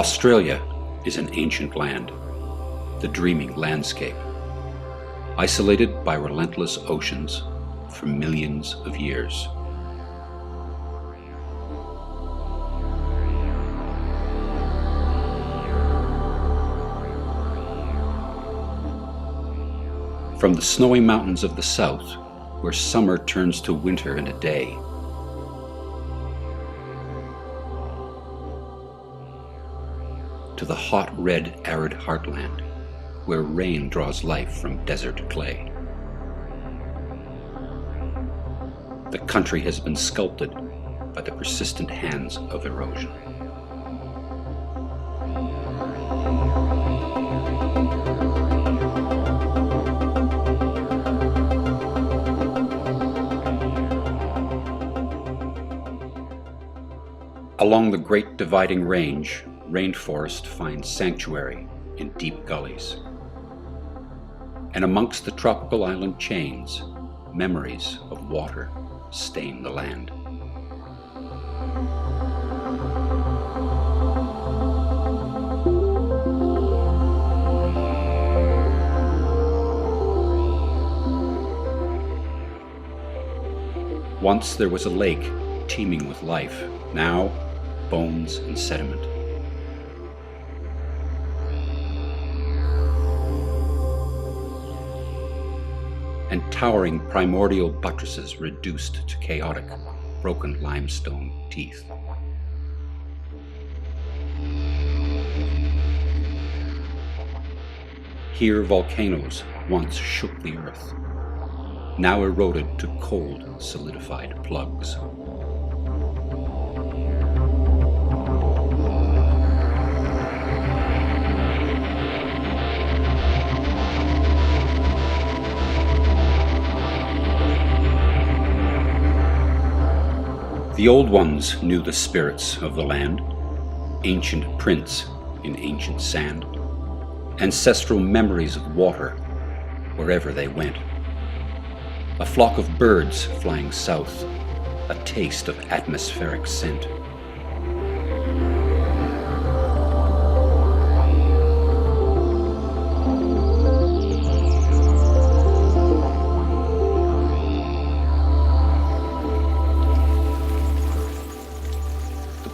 Australia is an ancient land, the dreaming landscape, isolated by relentless oceans for millions of years. From the snowy mountains of the south, where summer turns to winter in a day, to the hot red arid heartland, where rain draws life from desert clay. The country has been sculpted by the persistent hands of erosion. Along the Great Dividing Range, rainforest finds sanctuary in deep gullies. And amongst the tropical island chains, memories of water stain the land. Once there was a lake teeming with life, now bones and sediment. And towering primordial buttresses reduced to chaotic, broken limestone teeth. Here volcanoes once shook the earth, now eroded to cold, solidified plugs. The old ones knew the spirits of the land, ancient prints in ancient sand, ancestral memories of water wherever they went. A flock of birds flying south, a taste of atmospheric scent.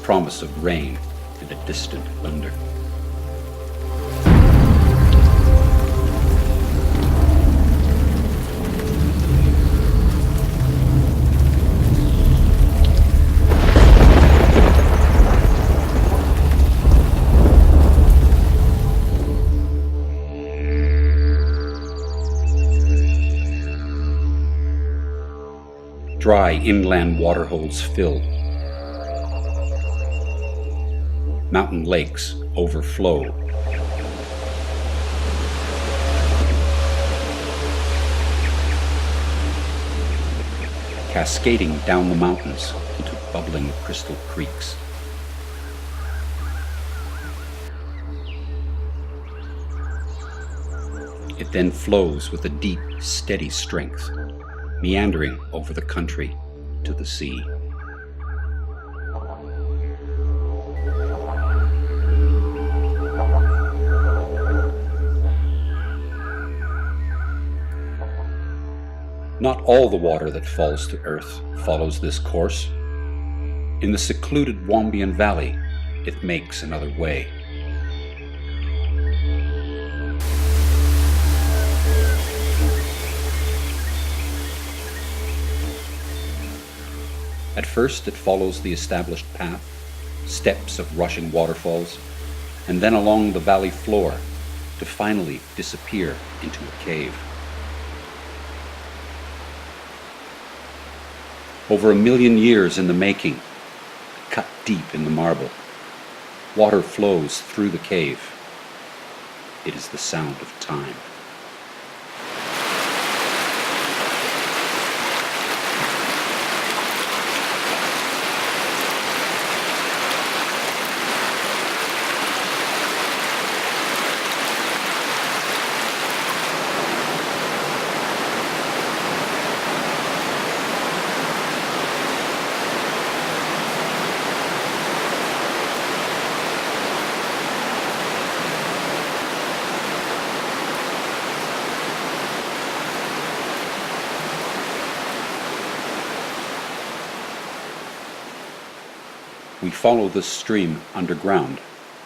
Promise of rain and a distant thunder. Dry inland waterholes fill. Mountain lakes overflow. Cascading down the mountains into bubbling crystal creeks. It then flows with a deep, steady strength, meandering over the country to the sea. Not all the water that falls to earth follows this course. In the secluded Wombeyan Valley, it makes another way. At first, it follows the established path, steps of rushing waterfalls, and then along the valley floor to finally disappear into a cave. Over 1 million years in the making, cut deep in the marble, water flows through the cave. It is the sound of time. we follow this stream underground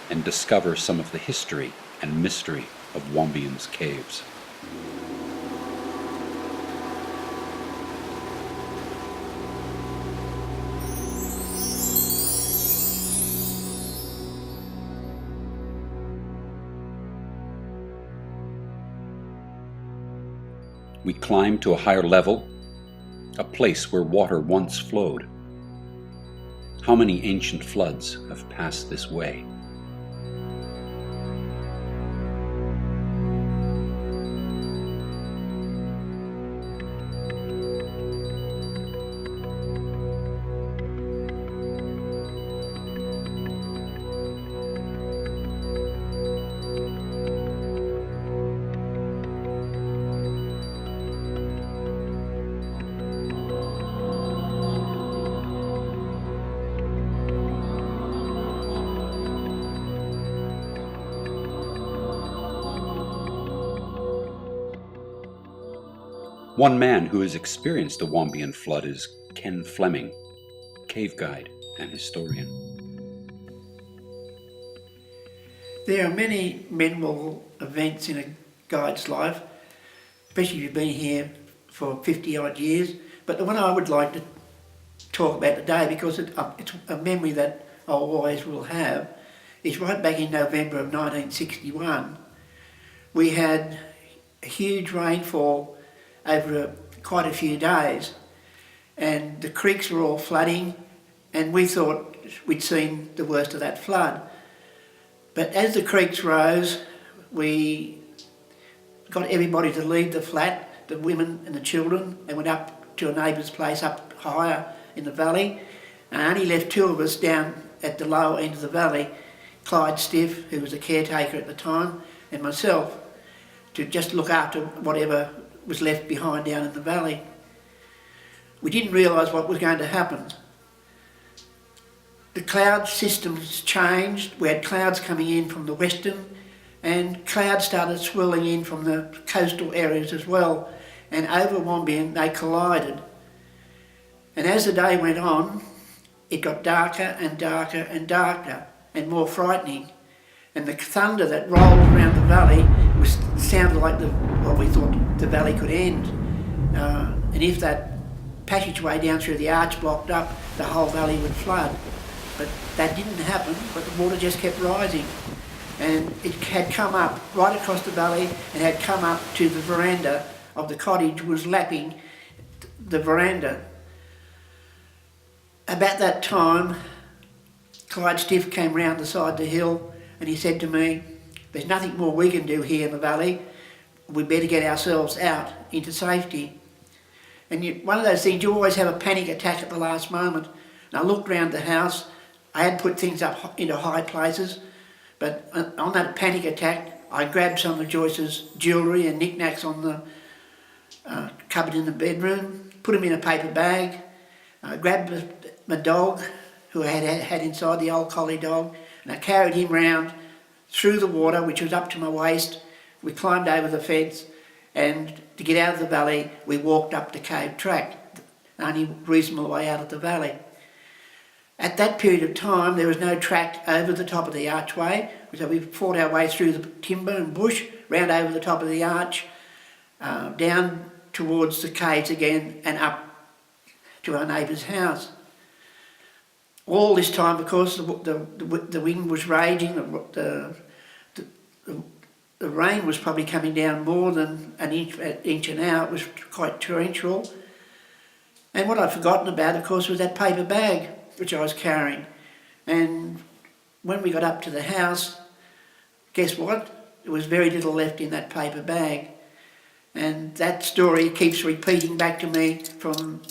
and discover some of the history and mystery of Wombeyan Caves. We climb to a higher level, a place where water once flowed. How many ancient floods have passed this way? One man who has experienced a Wombeyan flood is Ken Fleming, cave guide and historian. There are many memorable events in a guide's life, especially if you've been here for 50 odd years, but the one I would like to talk about today, because it's a memory that I always will have, is right back in November of 1961. We had a huge rainfall over quite a few days, and the creeks were all flooding, and we thought we'd seen the worst of that flood. But as the creeks rose, we got everybody to leave the flat, the women and the children, and went up to a neighbour's place up higher in the valley, and only left two of us down at the lower end of the valley, Clyde Stiff, who was a caretaker at the time, and myself, to just look after whatever was left behind down in the valley. We didn't realise what was going to happen. The cloud systems changed. We had clouds coming in from the western, and clouds started swirling in from the coastal areas as well, and over Wombeyan they collided. And as the day went on, it got darker and darker and darker and more frightening, and the thunder that rolled around the valley sounded like we thought the valley could end. And if that passageway down through the arch blocked up, the whole valley would flood. But that didn't happen, but the water just kept rising. And it had come up right across the valley and had come up to the veranda of the cottage, was lapping the veranda. About that time, Clyde Stiff came round the side of the hill and he said to me, "There's nothing more we can do here in the valley. We better get ourselves out into safety." And one of those things, you always have a panic attack at the last moment. And I looked round the house. I had put things up into high places, but on that panic attack, I grabbed some of Joyce's jewellery and knickknacks on the cupboard in the bedroom, put them in a paper bag, grabbed my dog, who I had inside, the old collie dog, and I carried him round through the water, which was up to my waist. We climbed over the fence, and to get out of the valley, we walked up the cave track, the only reasonable way out of the valley. At that period of time, there was no track over the top of the archway, so we fought our way through the timber and bush, round over the top of the arch, down towards the caves again, and up to our neighbour's house. All this time, because the wind was raging, the rain was probably coming down more than an inch an hour. It was quite torrential. And what I'd forgotten about, of course, was that paper bag which I was carrying. And when we got up to the house, guess what? There was very little left in that paper bag. And that story keeps repeating back to me from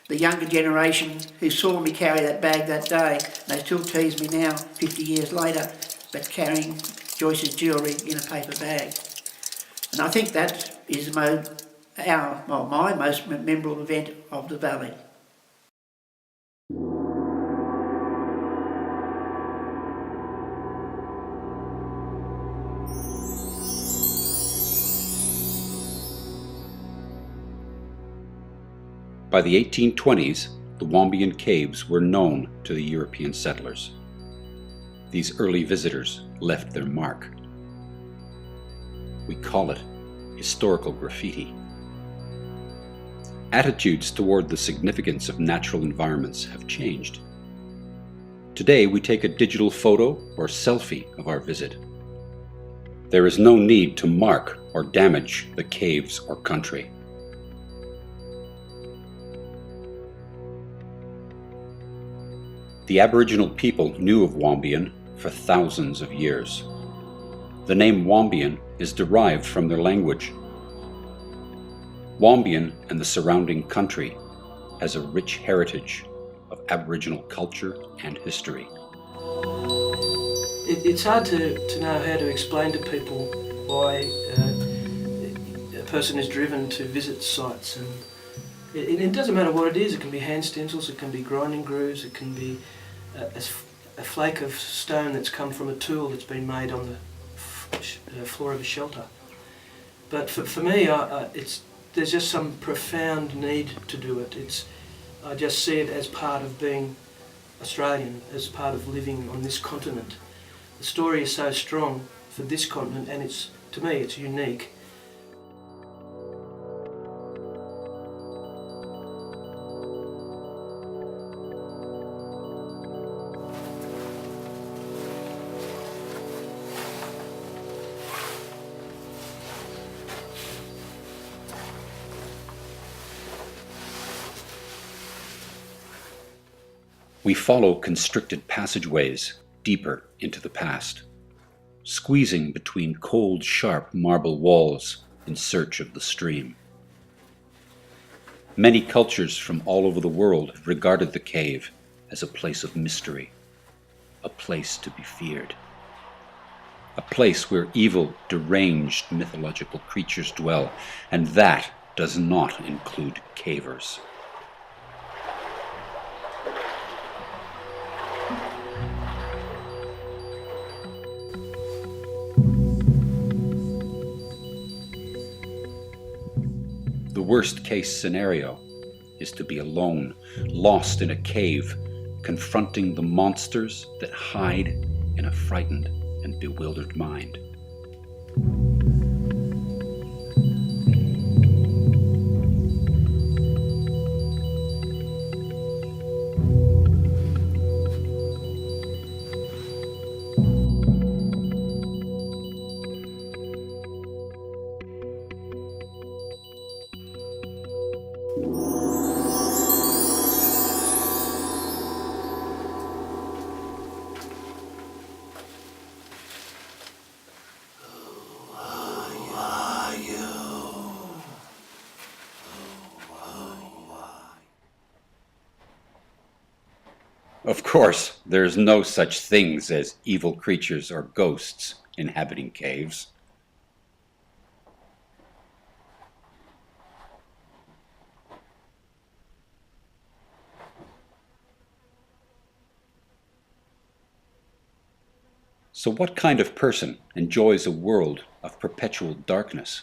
the younger generation who saw me carry that bag that day. They still tease me now, 50 years later, but carrying Joyce's jewellery in a paper bag. And I think that is my most memorable event of the valley. By the 1820s, the Wombeyan Caves were known to the European settlers. These early visitors left their mark. We call it historical graffiti. Attitudes toward the significance of natural environments have changed. Today we take a digital photo or selfie of our visit. There is no need to mark or damage the caves or country. The Aboriginal people knew of Wombeyan for thousands of years. The name Wombeyan is derived from their language. Wombeyan and the surrounding country has a rich heritage of Aboriginal culture and history. It's hard to know how to explain to people why a person is driven to visit sites. And it doesn't matter what it is. It can be hand stencils, it can be grinding grooves, it can be a flake of stone that's come from a tool that's been made on the floor of a shelter. But for me, there's just some profound need to do it. I just see it as part of being Australian, as part of living on this continent. The story is so strong for this continent, and to me it's unique. We follow constricted passageways deeper into the past, squeezing between cold, sharp marble walls in search of the stream. Many cultures from all over the world have regarded the cave as a place of mystery, a place to be feared, a place where evil, deranged mythological creatures dwell, and that does not include cavers. The worst case scenario is to be alone, lost in a cave, confronting the monsters that hide in a frightened and bewildered mind. Of course, there's no such things as evil creatures or ghosts inhabiting caves. So what kind of person enjoys a world of perpetual darkness?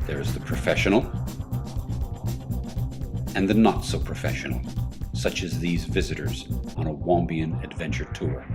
There's the professional and the not so professional, such as these visitors on a Wombeyan adventure tour.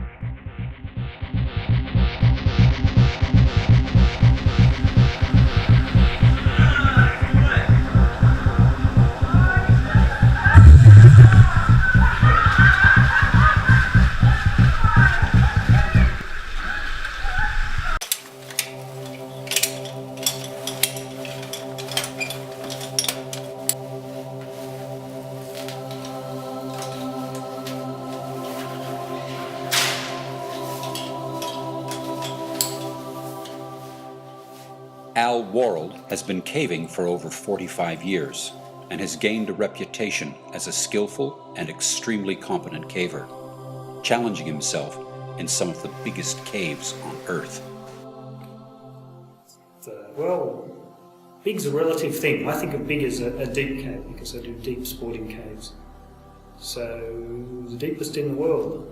Al Worrell has been caving for over 45 years and has gained a reputation as a skillful and extremely competent caver, challenging himself in some of the biggest caves on Earth. Well, big's a relative thing. I think of big as a deep cave because I do deep sporting caves. So the deepest in the world.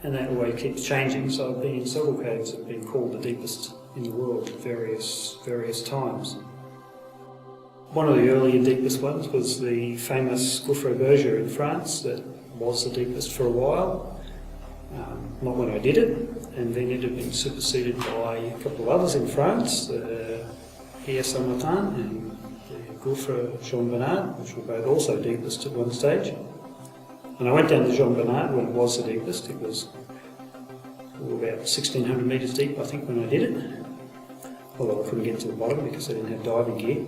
And that way keeps changing. So I've been in several caves that have been called the deepest in the world at various times. One of the earlier deepest ones was the famous Gouffre Berger in France that was the deepest for a while. Not when I did it, and then it had been superseded by a couple of others in France, the Pierre Saint-Martin and the Gouffre Jean Bernard, which were both also deepest at one stage. And I went down to Jean Bernard when it was the deepest. It was about 1,600 metres deep, I think, when I did it. Although I couldn't get to the bottom because I didn't have diving gear.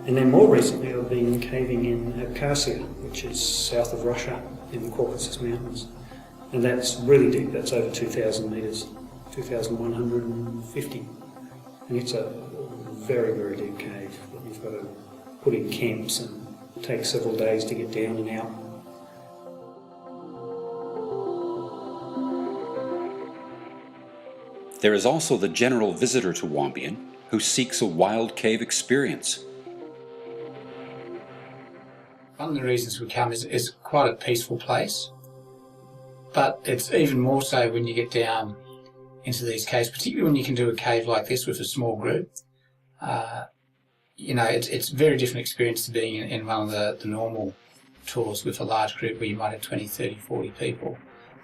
And then more recently I've been caving in Abkhazia, which is south of Russia in the Caucasus Mountains. And that's really deep, that's over 2,000 metres, 2,150. And it's a very, very deep cave that you've got to put in camps and take several days to get down and out. There is also the general visitor to Wombeyan who seeks a wild cave experience. One of the reasons we come is quite a peaceful place, but it's even more so when you get down into these caves, particularly when you can do a cave like this with a small group. It's a very different experience to being in one of the normal tours with a large group where you might have 20, 30, 40 people.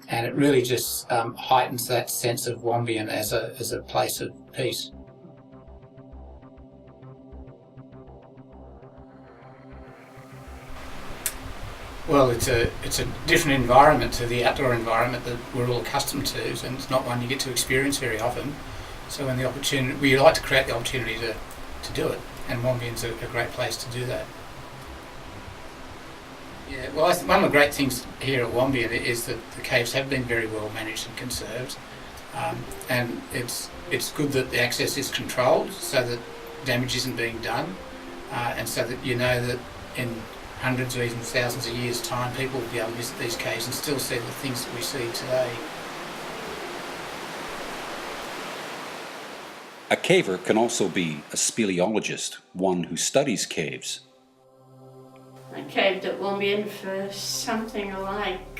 And it really just heightens that sense of Wombeyan as a place of peace. Well, it's a different environment to the outdoor environment that we're all accustomed to, and it's not one you get to experience very often. So when we like to create the opportunity to do it, and Wombeyan's a great place to do that. Yeah, well, one of the great things here at Wombeyan is that the caves have been very well managed and conserved, and it's good that the access is controlled so that damage isn't being done, and so that you know that in hundreds or even thousands of years' time people will be able to visit these caves and still see the things that we see today. A caver can also be a speleologist, one who studies caves. I caved at Wombeyan for something like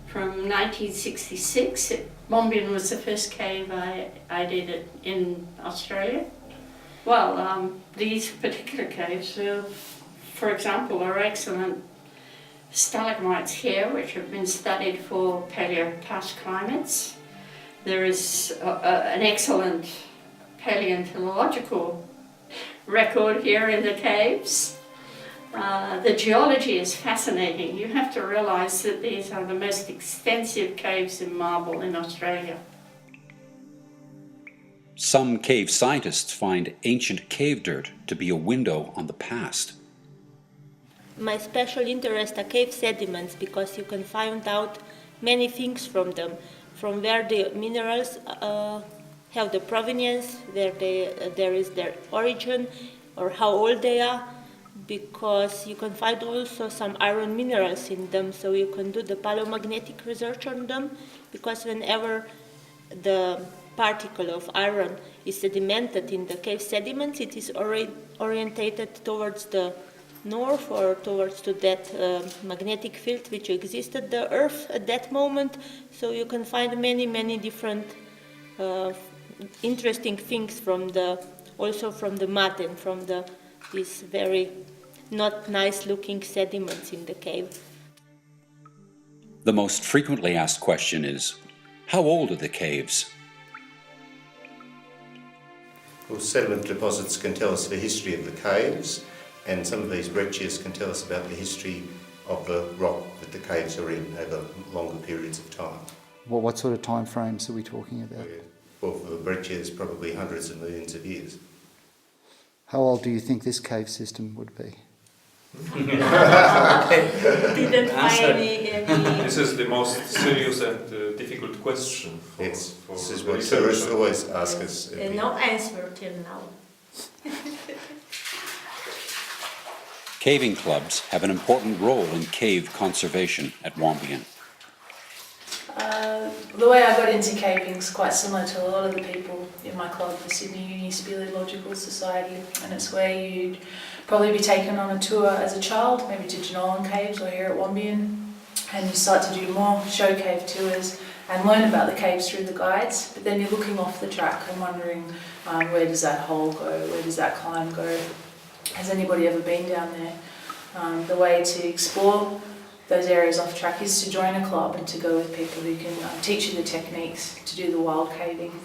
from 1966. Wombeyan was the first cave I did in Australia. Well, these particular caves, for example, are excellent stalagmites here, which have been studied for paleopast climates. There is an excellent paleontological record here in the caves. The geology is fascinating. You have to realise that these are the most extensive caves in marble in Australia. Some cave scientists find ancient cave dirt to be a window on the past. My special interest are cave sediments because you can find out many things from them, from where the minerals have the provenience, where there is their origin, or how old they are, because you can find also some iron minerals in them, so you can do the paleomagnetic research on them, because whenever the particle of iron is sedimented in the cave sediments, it is orientated towards the north or towards to that magnetic field which existed the Earth at that moment. So you can find many different interesting things also from the mud and from these very not nice looking sediments in the cave. The most frequently asked question is, how old are the caves? Well, sediment deposits can tell us the history of the caves, and some of these breccias can tell us about the history of the rock that the caves are in over longer periods of time. Well, what sort of time frames are we talking about? Well, for the breccias, probably hundreds of millions of years. How old do you think this cave system would be? Didn't find any This is the most serious and difficult question for, Yes, for this is the what tourists researcher. always ask us. No answer till now. Caving clubs have an important role in cave conservation at Wombeyan. The way I got into caving is quite similar to a lot of the people in my club, the Sydney Uni Speleological Society, and it's where you'd probably be taken on a tour as a child, maybe to Wombeyan Caves or here at Wombeyan, and you start to do more show cave tours and learn about the caves through the guides, but then you're looking off the track and wondering where does that hole go, where does that climb go, has anybody ever been down there? The way to explore those areas off track is to join a club and to go with people who can teach you the techniques to do the wild caving.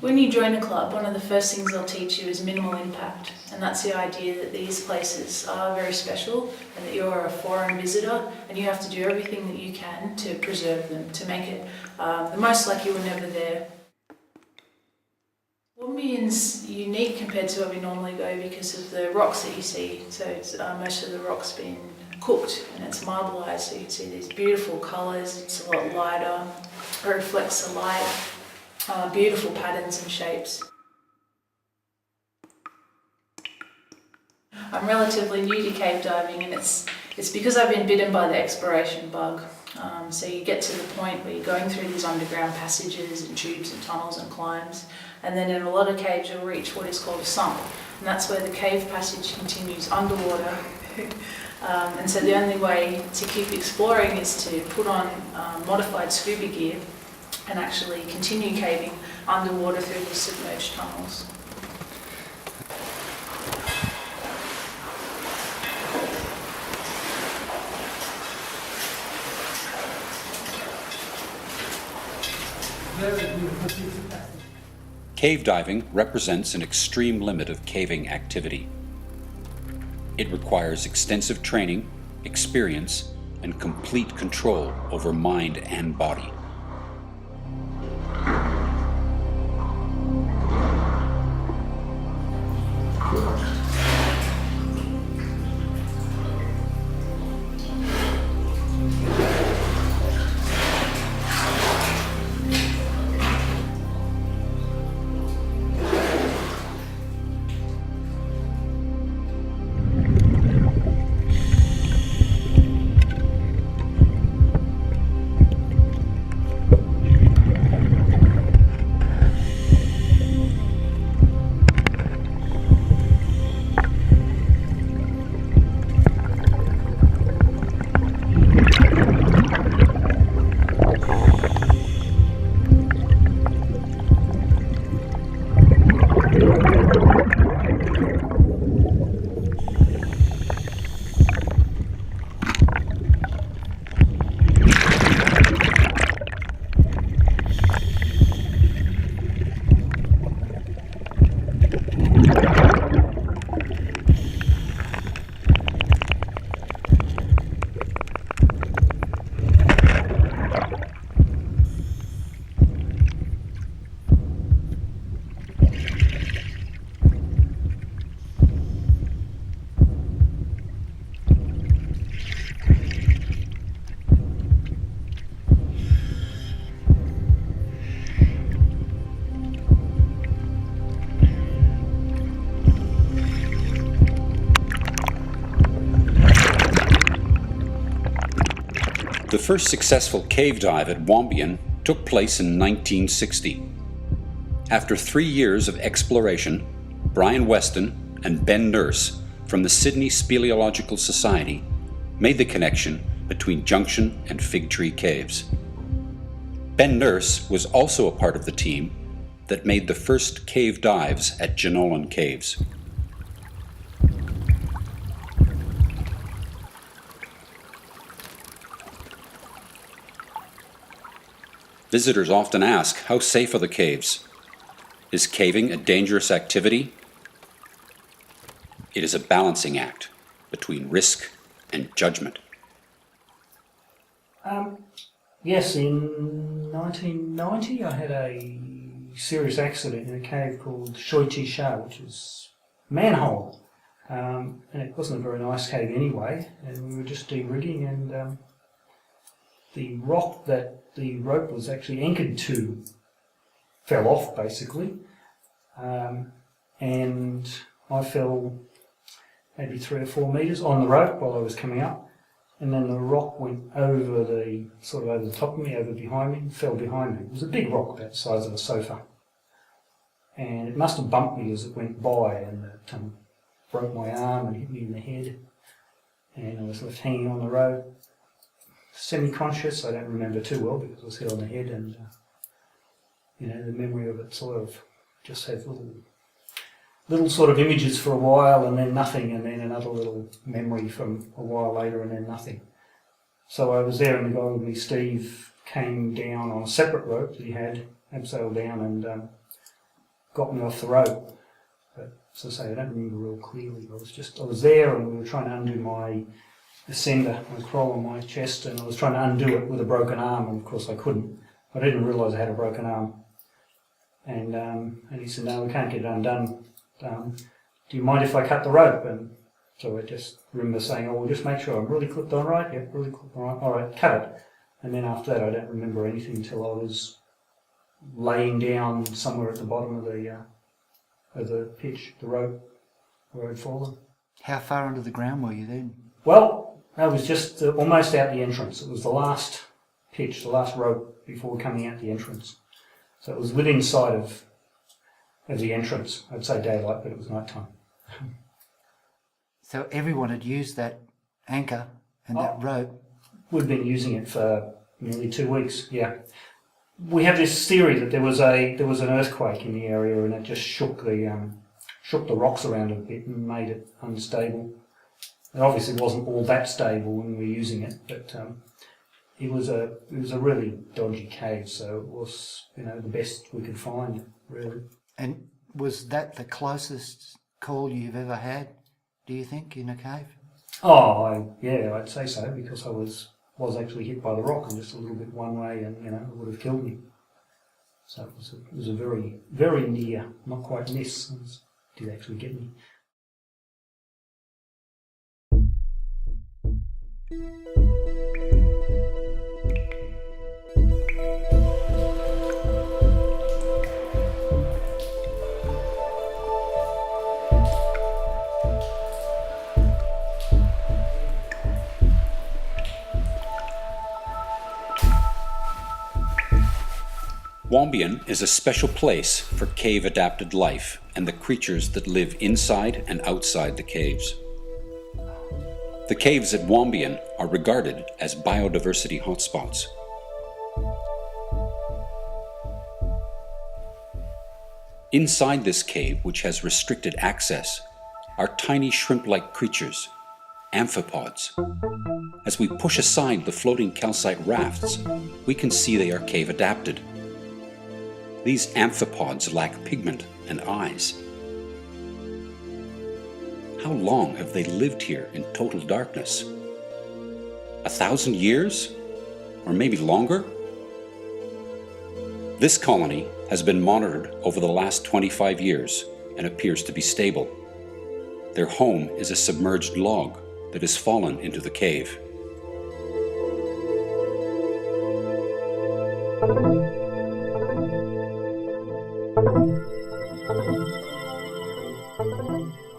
When you join a club, one of the first things they'll teach you is minimal impact, and that's the idea that these places are very special and that you're a foreign visitor and you have to do everything that you can to preserve them, to make it the most like you were never there. Wombeyan's unique compared to where we normally go because of the rocks that you see. So it's, most of the rocks been cooked and it's marbleized, so you can see these beautiful colours. It's a lot lighter, it reflects the light, beautiful patterns and shapes. I'm relatively new to cave diving, and it's because I've been bitten by the exploration bug. So you get to the point where you're going through these underground passages and tubes and tunnels and climbs, and then in a lot of caves you'll reach what is called a sump, and that's where the cave passage continues underwater. And so the only way to keep exploring is to put on modified scuba gear and actually continue caving underwater through these submerged tunnels. Cave diving represents an extreme limit of caving activity. It requires extensive training, experience, and complete control over mind and body. The first successful cave dive at Wombeyan took place in 1960. After 3 years of exploration, Brian Weston and Ben Nurse from the Sydney Speleological Society made the connection between Junction and Fig Tree Caves. Ben Nurse was also a part of the team that made the first cave dives at Wombeyan Caves. Visitors often ask, how safe are the caves? Is caving a dangerous activity? It is a balancing act between risk and judgment. Yes, in 1990 I had a serious accident in a cave called Shoichi Sha, which is manhole. and it wasn't a very nice cave anyway, and we were just de-rigging, and the rock that the rope was actually anchored to fell off, basically, and I fell maybe 3 or 4 metres on the rope while I was coming up, and then the rock went over over the top of me, over behind me, fell behind me. It was a big rock about the size of a sofa, and it must have bumped me as it went by, and it broke my arm and hit me in the head, and I was left hanging on the rope, semi-conscious. I don't remember too well because I was hit on the head, and the memory of it sort of just had little sort of images for a while, and then nothing, and then another little memory from a while later, and then nothing. So I was there, and the guy with me, Steve, came down on a separate rope that he had, abseiled down, and got me off the rope. But as I say, I don't remember real clearly. I was there, and we were trying to undo my ascender, my crawl on my chest, and I was trying to undo it with a broken arm, and of course I couldn't. I didn't realise I had a broken arm. And he said, "No, we can't get it undone. Do you mind if I cut the rope?" And so I just remember saying, "Oh, well, just make sure I'm really clipped on right." "Yep, really clipped on right." "All right, cut it." And then after that, I don't remember anything until I was laying down somewhere at the bottom of the pitch, the rope, where I'd fallen. How far under the ground were you then? Well, I was just almost out the entrance. It was the last pitch, the last rope before coming out the entrance. So it was within sight of the entrance. I'd say daylight, but it was night time. So everyone had used that anchor and that rope. We'd been using it for nearly 2 weeks, yeah. We have this theory that there was an earthquake in the area, and it just shook the rocks around a bit and made it unstable. It obviously wasn't all that stable when we were using it, but it was a really dodgy cave, so it was the best we could find, really. And was that the closest call you've ever had, do you think, in a cave? Oh, yeah, I'd say so, because I was actually hit by the rock and just a little bit one way, and it would have killed me. So it was a very, very near, not quite miss. It did actually get me. Wombeyan is a special place for cave-adapted life and the creatures that live inside and outside the caves. The caves at Wombeyan are regarded as biodiversity hotspots. Inside this cave, which has restricted access, are tiny shrimp-like creatures, amphipods. As we push aside the floating calcite rafts, we can see they are cave-adapted. These amphipods lack pigment and eyes. How long have they lived here in total darkness? 1,000 years? Or maybe longer? This colony has been monitored over the last 25 years and appears to be stable. Their home is a submerged log that has fallen into the cave.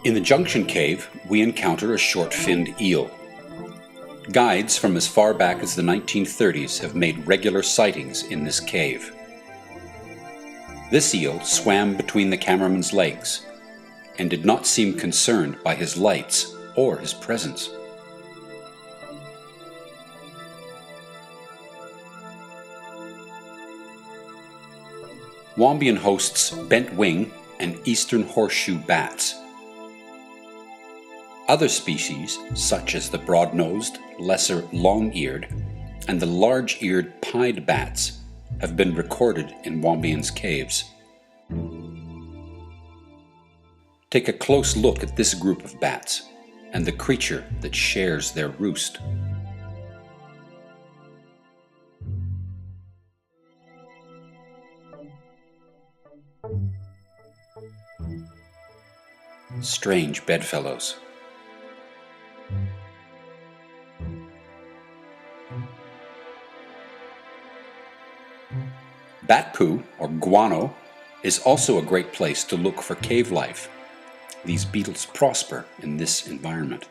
In the Junction Cave, we encounter a short-finned eel. Guides from as far back as the 1930s have made regular sightings in this cave. This eel swam between the cameraman's legs and did not seem concerned by his lights or his presence. Wombeyan hosts bent wing and eastern horseshoe bats. Other species, such as the broad-nosed, lesser long-eared, and the large-eared pied bats, have been recorded in Wombeyan's caves. Take a close look at this group of bats and the creature that shares their roost. strange bedfellows. Bat poo, or guano, is also a great place to look for cave life. These beetles prosper in this environment.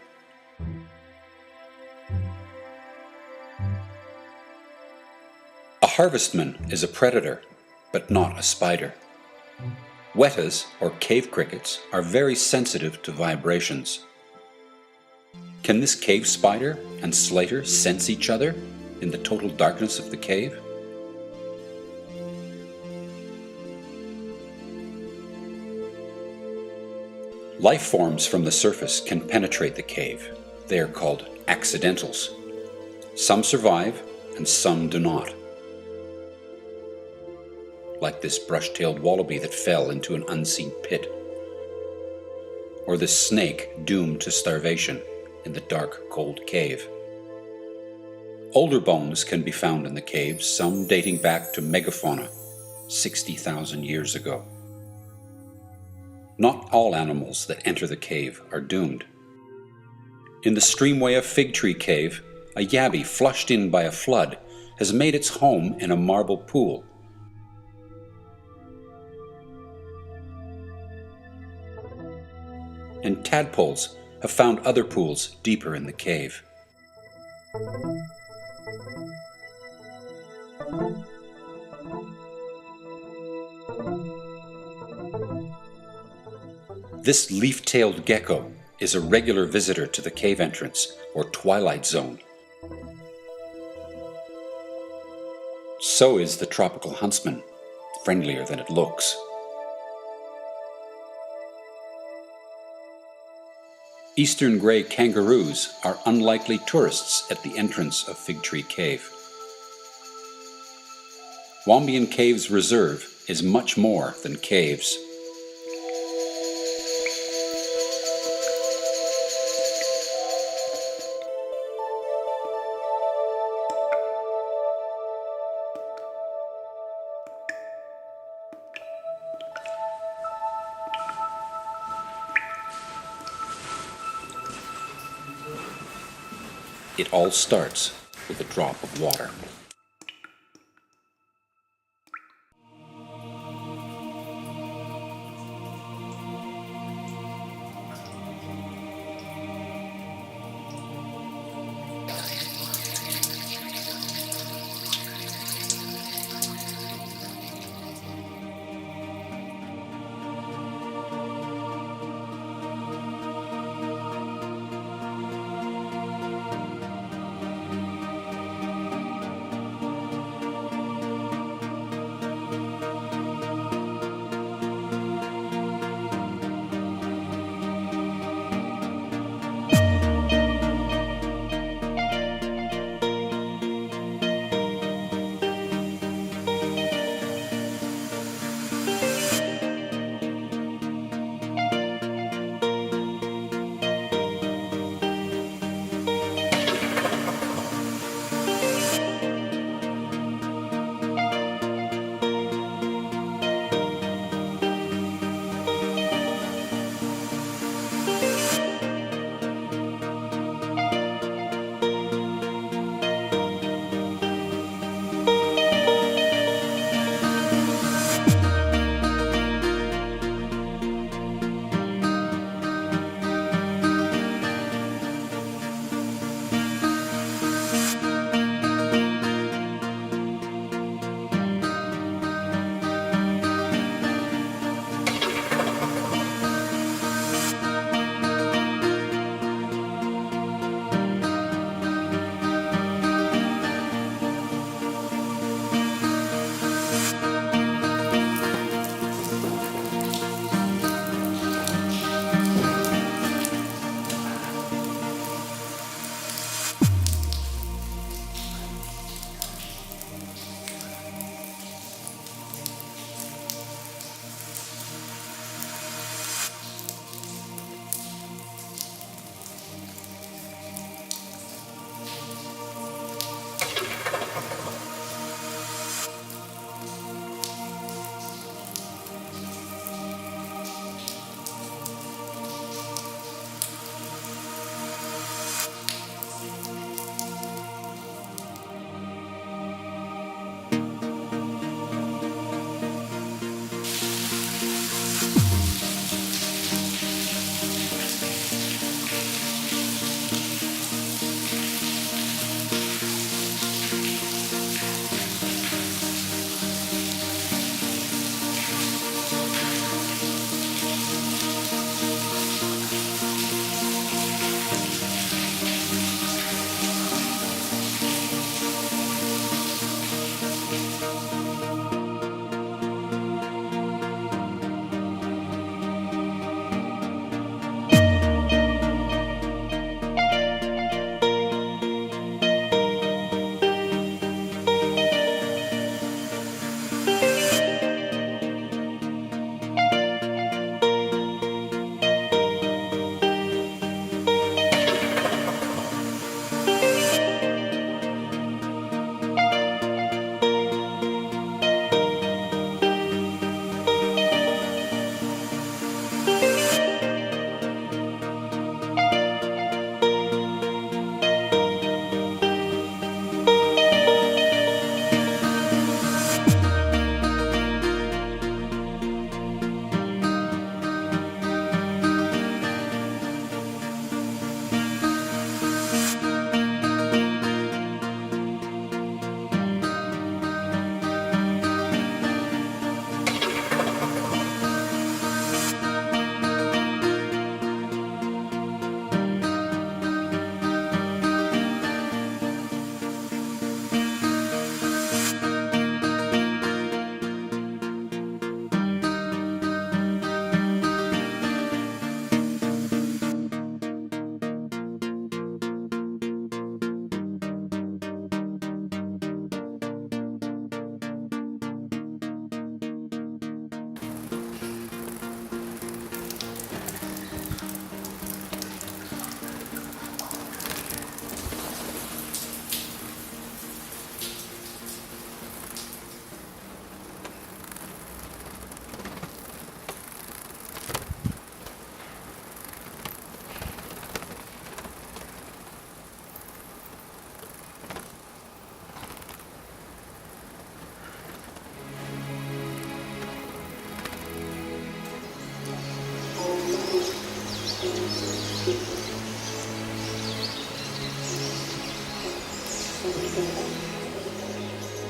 A harvestman is a predator, but not a spider. Wettas, or cave crickets, are very sensitive to vibrations. Can this cave spider and slater sense each other in the total darkness of the cave? Life forms from the surface can penetrate the cave. They are called accidentals. Some survive and some do not. Like this brush-tailed wallaby that fell into an unseen pit, or this snake doomed to starvation in the dark, cold cave. Older bones can be found in the caves, some dating back to megafauna 60,000 years ago. Not all animals that enter the cave are doomed. In the streamway of Fig Tree Cave, a yabby flushed in by a flood has made its home in a marble pool. And tadpoles have found other pools deeper in the cave. This leaf-tailed gecko is a regular visitor to the cave entrance, or twilight zone. So is the tropical huntsman, friendlier than it looks. Eastern grey kangaroos are unlikely tourists at the entrance of Fig Tree Cave. Wombeyan Caves Reserve is much more than caves. It all starts with a drop of water.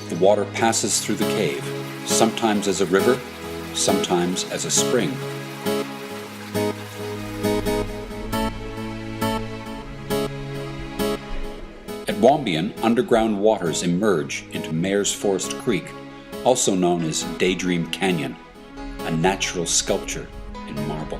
The water passes through the cave, sometimes as a river, sometimes as a spring. At Wombeyan, underground waters emerge into Mayor's Forest Creek, also known as Daydream Canyon, a natural sculpture in marble.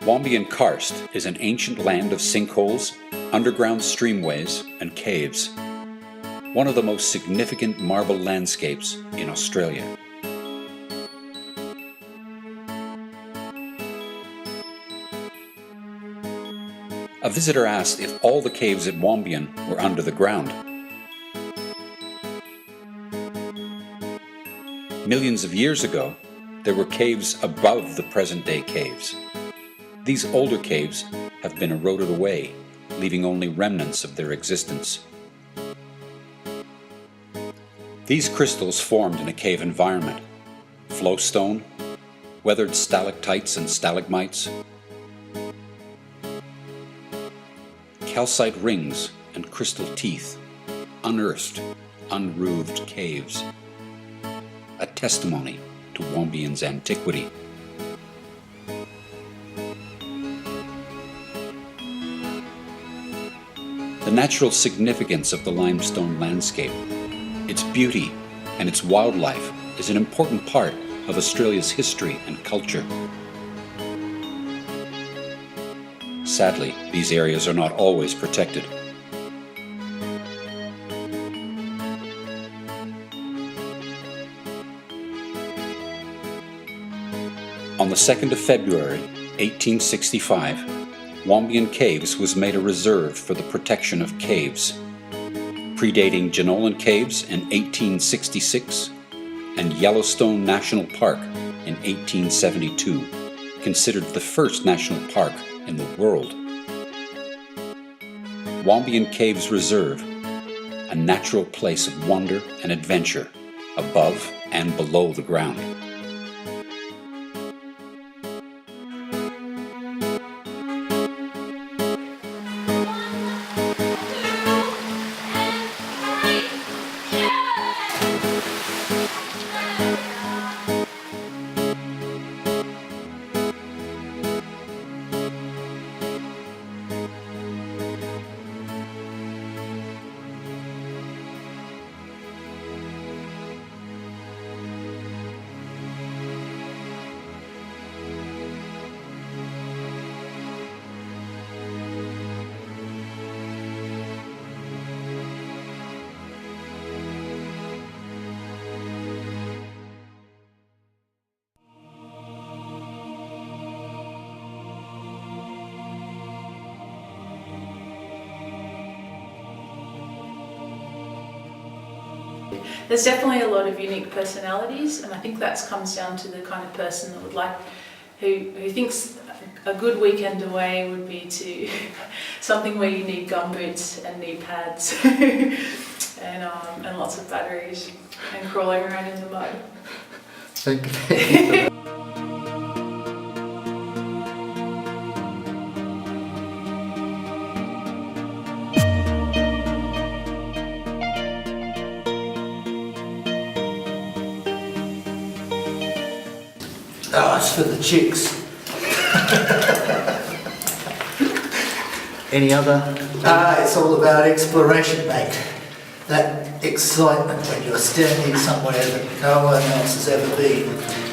Wombeyan Karst is an ancient land of sinkholes, underground streamways, and caves. One of the most significant marble landscapes in Australia. A visitor asked if all the caves at Wombeyan were under the ground. Millions of years ago, there were caves above the present-day caves. These older caves have been eroded away, leaving only remnants of their existence. These crystals formed in a cave environment: flowstone, weathered stalactites and stalagmites, calcite rings and crystal teeth, unearthed, unroofed caves. A testimony to Wombeyan's antiquity. The natural significance of the limestone landscape, its beauty, and its wildlife is an important part of Australia's history and culture. Sadly, these areas are not always protected. On the 2nd of February, 1865, Wombeyan Caves was made a reserve for the protection of caves, predating Jenolan Caves in 1866 and Yellowstone National Park in 1872, considered the first national park in the world. Wombeyan Caves Reserve, a natural place of wonder and adventure above and below the ground. There's definitely a lot of unique personalities, and I think that comes down to the kind of person that would like, who thinks a good weekend away would be to something where you need gumboots and knee pads and lots of batteries and crawling around in the mud. Thank you. Oh, it's for the chicks. Any other? It's all about exploration, mate. That excitement when you're standing somewhere that no one else has ever been.